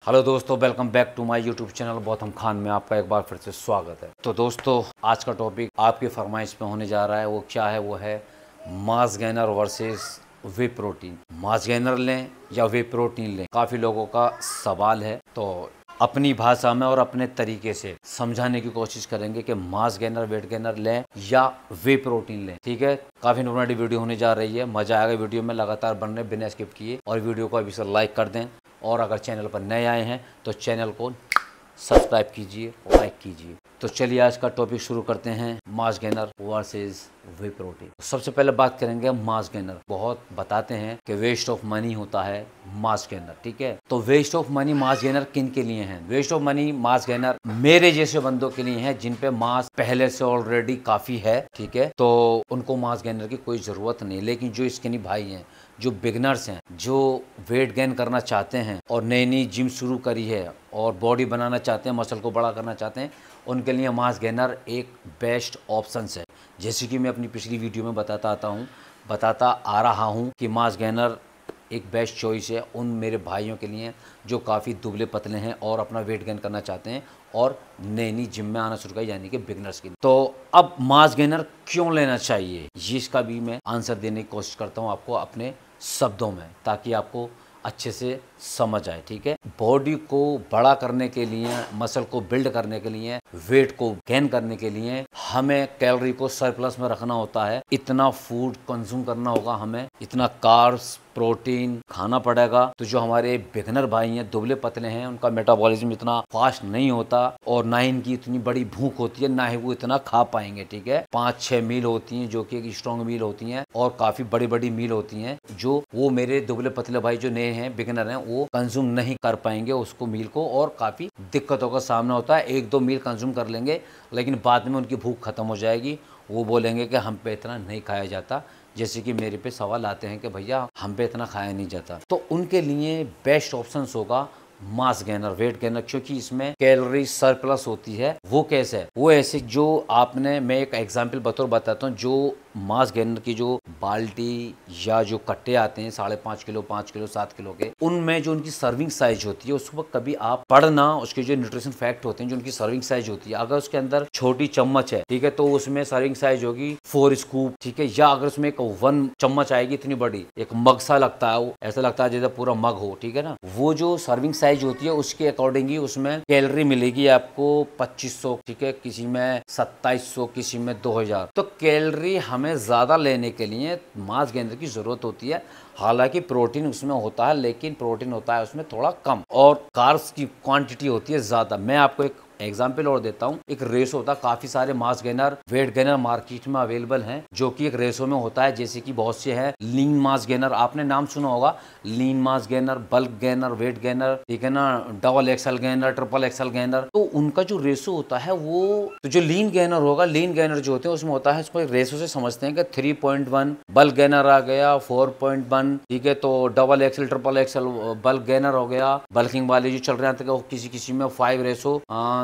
Hello दोस्तों, welcome back to my YouTube channel Gautam Khan में आपका एक बार फिर से स्वागत है। तो दोस्तों, आज का टॉपिक आपकी फरमाइश पे होने जा रहा है। वो क्या है? वो है मास गेनर वर्सेस वे प्रोटीन। मास गेनर लें या वे प्रोटीन लें, काफ़ी लोगों का सवाल है। तो अपनी भाषा में और अपने तरीके से समझाने की कोशिश करेंगे कि मास गेनर वेट गेनर लें या वे प्रोटीन लें। ठीक है, काफ़ी इन्फॉर्मेटिव वीडियो होने जा रही है। मज़ा आएगा वीडियो में, लगातार बनने बिना स्किप किए। और वीडियो को अभी से लाइक कर दें, और अगर चैनल पर नए आए हैं तो चैनल को सब्सक्राइब कीजिए, लाइक कीजिए। तो चलिए आज का टॉपिक शुरू करते हैं, मास गेनर वर्सेस वे प्रोटीन। सबसे पहले बात करेंगे मास गेनर। बहुत बताते हैं कि वेस्ट ऑफ मनी होता है मास गेनर। ठीक है, तो waste of money mass gainer किन के लिए हैं? Waste of money mass gainer मेरे जैसे बंदों के लिए हैं जिन पे मास पहले से ऑलरेडी काफी है। ठीक है, तो उनको मास गेनर की कोई जरूरत नहीं। लेकिन जो स्किनी भाई हैं, जो बिगनर्स हैं, जो वेट गेन करना चाहते हैं और नई नई जिम शुरू करी है और बॉडी बनाना चाहते हैं, मसल को बड़ा करना चाहते हैं, उनके लिए मास गेनर एक बेस्ट ऑप्शन है। जैसे कि मैं अपनी पिछली वीडियो में बताता आ रहा हूँ कि मास गेनर एक बेस्ट चॉइस है उन मेरे भाइयों के लिए जो काफ़ी दुबले पतले हैं और अपना वेट गेन करना चाहते हैं और नई नई जिम में आना शुरू किया, यानी कि बिगनर्स के लिए। तो अब मास गेनर क्यों लेना चाहिए, ये इसका भी मैं आंसर देने की कोशिश करता हूँ आपको अपने शब्दों में, ताकि आपको अच्छे से समझ आए। ठीक है, बॉडी को बड़ा करने के लिए, मसल को बिल्ड करने के लिए, वेट को गेन करने के लिए हमें कैलोरी को सरप्लस में रखना होता है। इतना फूड कंज्यूम करना होगा, हमें इतना कार्ब्स प्रोटीन खाना पड़ेगा। तो जो हमारे बिगनर भाई हैं, दुबले पतले हैं, उनका मेटाबॉलिज्म इतना फास्ट नहीं होता और ना ही इनकी इतनी बड़ी भूख होती है, ना ही वो इतना खा पाएंगे। ठीक है, 5-6 मील होती हैं जो कि एक स्ट्रॉन्ग मील होती हैं और काफी बड़ी बड़ी मील होती हैं, जो वो मेरे दुबले पतले भाई जो नए हैं, बिगनर हैं, वो कंज्यूम नहीं कर पाएंगे उसको मील को, और काफी दिक्कतों का सामना होता है। 1-2 मील कंज्यूम कर लेंगे, लेकिन बाद में उनकी भूख खत्म हो जाएगी। वो बोलेंगे कि हम पे इतना नहीं खाया जाता। जैसे कि मेरे पे सवाल आते हैं कि भैया हम पे इतना खाया नहीं जाता। तो उनके लिए बेस्ट ऑप्शन होगा मास गेनर, वेट गेनर, क्योंकि इसमें कैलोरी सरप्लस होती है। वो कैसे है? वो ऐसे जो आपने, मैं एक एग्जांपल बतौर बताता हूँ, जो मास गेनर की जो बाल्टी या जो कट्टे आते हैं 5.5 किलो, 5 किलो, 7 किलो के, उनमें जो उनकी सर्विंग साइज होती है, उस वक्त कभी आप पढ़ना उसके जो न्यूट्रिशन फैक्ट होते हैं, जो उनकी सर्विंग साइज होती है। अगर उसके अंदर छोटी चम्मच है, ठीक है, तो उसमें सर्विंग साइज होगी 4 स्कूप। ठीक है, या अगर उसमें एक 1 चम्मच आएगी, इतनी बड़ी, एक मग सा लगता है, वो ऐसा लगता है जैसे पूरा मग हो। ठीक है ना, वो जो सर्विंग साइज होती है उसके अकॉर्डिंग ही उसमें कैलोरी मिलेगी आपको 2500। ठीक है, किसी में 2700, किसी में 2000। तो कैलोरी हमें ज्यादा लेने के लिए मास गेनर की जरूरत होती है। हालांकि प्रोटीन उसमें होता है, लेकिन प्रोटीन होता है उसमें थोड़ा कम और कार्ब्स की क्वांटिटी होती है ज्यादा। मैं आपको एक एग्जाम्पल और देता हूँ। एक रेशो होता है, काफी सारे mass gainer, weight gainer market में अवेलेबल हैं, जो कि एक रेशो में होता है। जैसे कि बहुत से हैं लीन मास गेनर, आपने नाम सुना होगा, lean mass gainer, bulk gainer, weight gainer, ठीक है ना, double XL gainer, triple XL gainer. तो उनका जो रेशो होता है वो, तो जो लीन गेनर होगा, लीन गेनर जो होते हैं उसमें होता है, इसको रेशो से समझते हैं कि 3.1 बल्क गेनर आ गया, 4.1, ठीक है, तो double axle, triple axle bulk gainer हो गया। बल्किंग वाले जो चल रहे हैं, किसी किसी में 5 रेशो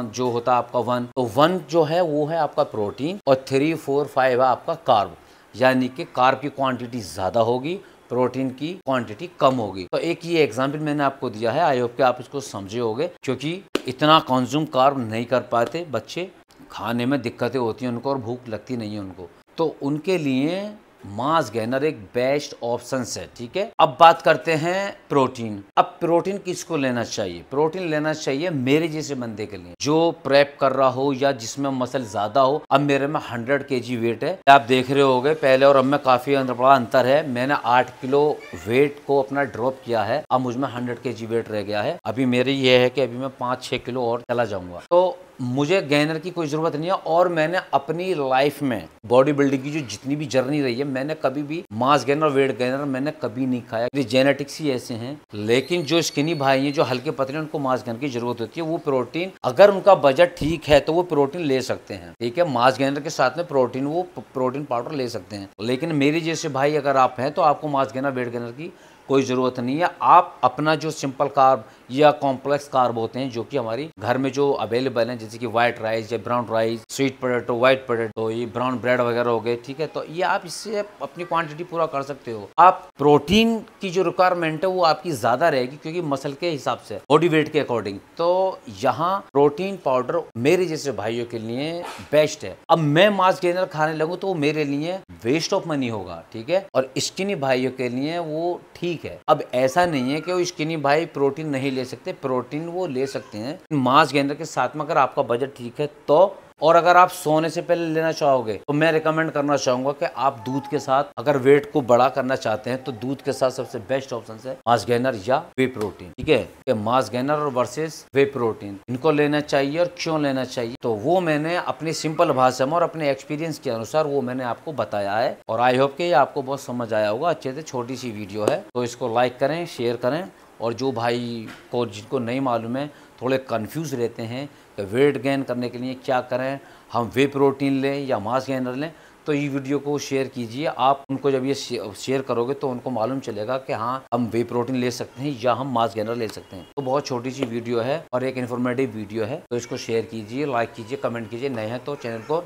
जो होता है आपका 1। तो 1 जो है वो है आपका प्रोटीन, और 3, 4, 5 है आपका कार्ब, यानी कि कार्ब की क्वांटिटी ज्यादा होगी, प्रोटीन की क्वांटिटी कम होगी। तो एक ये एग्जांपल मैंने आपको दिया है, आई होप कि आप इसको समझे होंगे, क्योंकि इतना कंज्यूम कार्ब नहीं कर पाते बच्चे, खाने में दिक्कतें होती हैं उनको और भूख लगती नहीं है उनको। तो उनके लिए मास गेनर एक बेस्ट ऑप्शन है। ठीक है, अब बात करते हैं प्रोटीन। अब प्रोटीन किसको लेना चाहिए? प्रोटीन लेना चाहिए मेरे जैसे बंदे के लिए जो प्रेप कर रहा हो या जिसमें मसल ज्यादा हो। अब मेरे में 100 kg वेट है, आप देख रहे होगे पहले और अब में काफी बड़ा अंतर है। मैंने 8 किलो वेट को अपना ड्रॉप किया है, अब मुझमें 100 kg वेट रह गया है। अभी मेरी ये है कि अभी मैं 5-6 किलो और चला जाऊंगा। तो मुझे गेनर की कोई जरूरत नहीं है। और मैंने अपनी लाइफ में बॉडी बिल्डिंग की जो जितनी भी जर्नी रही है, मैंने कभी भी मास गेनर, वेट गेनर मैंने कभी नहीं खाया। ये जेनेटिक्स ही ऐसे हैं। लेकिन जो स्किनी भाई हैं, जो हल्के पतले, उनको मास गेनर की जरूरत होती है। वो प्रोटीन, अगर उनका बजट ठीक है तो वो प्रोटीन ले सकते हैं। ठीक है, मास गेनर के साथ में प्रोटीन, वो प्रोटीन पाउडर ले सकते हैं। लेकिन मेरे जैसे भाई अगर आप हैं तो आपको मास गेनर, वेट गेनर की कोई ज़रूरत नहीं है। आप अपना जो सिंपल कार्ब या कॉम्प्लेक्स कार्ब होते हैं जो कि हमारी घर में जो अवेलेबल है, जैसे कि व्हाइट राइस या brown rice, sweet potato, white potato, ये ब्राउन ब्रेड वगैरह हो गए, ठीक है। तो ये आप इससे अपनी क्वांटिटी पूरा कर सकते हो। आप प्रोटीन की जो रिक्वायरमेंट है वो आपकी ज्यादा रहेगी क्योंकि मसल के हिसाब से, बॉडी वेट के अकॉर्डिंग। तो यहाँ प्रोटीन पाउडर मेरे जैसे भाइयों के लिए बेस्ट है। अब मैं मास गेनर खाने लगूं तो वो मेरे लिए वेस्ट ऑफ मनी होगा, ठीक है। और स्किनी भाइयों के लिए वो ठीक है। अब ऐसा नहीं है कि वो स्किनी भाई प्रोटीन नहीं ले सकते, प्रोटीन वो ले सकते हैं मास गेनर के साथ में, अगर आपका बजट ठीक है तो। और अगर आप सोने से पहले लेना चाहोगे तो मैं रिकमेंड करना चाहूंगा कि आप दूध के साथ अगर वेट को बड़ा करना चाहते हैं तो दूध के साथ सबसे बेस्ट ऑप्शन है मास गेनर या वे प्रोटीन, ठीक है। कि मास गेनर और वर्सेस वे प्रोटीन, इनको लेना चाहिए और क्यों लेना चाहिए, तो वो मैंने अपनी सिंपल भाषा में और अपने एक्सपीरियंस के अनुसार वो मैंने आपको बताया है। और आई होप कि आपको बहुत समझ आया होगा अच्छे से। छोटी सी वीडियो है तो इसको लाइक करें, शेयर करें। और जो भाई को जिनको नहीं मालूम है, थोड़े कंफ्यूज रहते हैं कि वेट गेन करने के लिए क्या करें, हम वे प्रोटीन लें या मास गेनर लें, तो ये वीडियो को शेयर कीजिए। आप उनको जब ये शेयर करोगे तो उनको मालूम चलेगा कि हाँ हम वे प्रोटीन ले सकते हैं या हम मास गेनर ले सकते हैं। तो बहुत छोटी सी वीडियो है और एक इन्फॉर्मेटिव वीडियो है, तो इसको शेयर कीजिए, लाइक कीजिए, कमेंट कीजिए। नए हैं तो चैनल को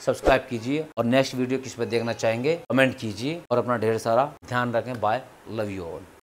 सब्सक्राइब कीजिए और नेक्स्ट वीडियो किस पर देखना चाहेंगे कमेंट कीजिए और अपना ढेर सारा ध्यान रखें। Bye, love you all.